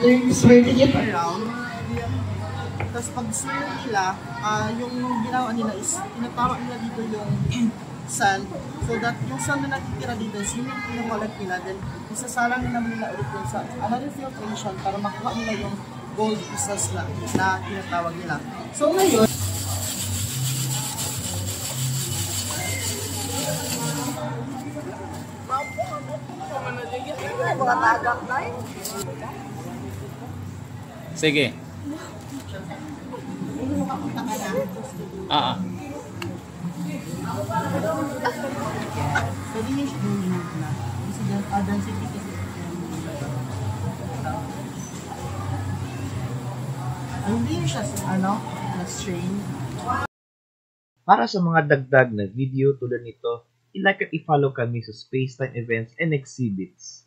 They're swirling it around. Tapos pag swirl nila, yung ginawa nila is, tinatawag nila dito yung sand. So that yung sand na nakikira dito is yun yung pinakolect nila. Then isasalang nila ulit yung sa another filtration para makuha nila yung gold pieces na tinatawag nila. So ngayon, mga tagak na eh. Sige. pwede nyo siya i-remove na. Kasi density kasi hindi nyo siya na-strain. Para sa mga dagdag na video tulad nito, i-like at i-follow kami sa Spacetime Events and Exhibits.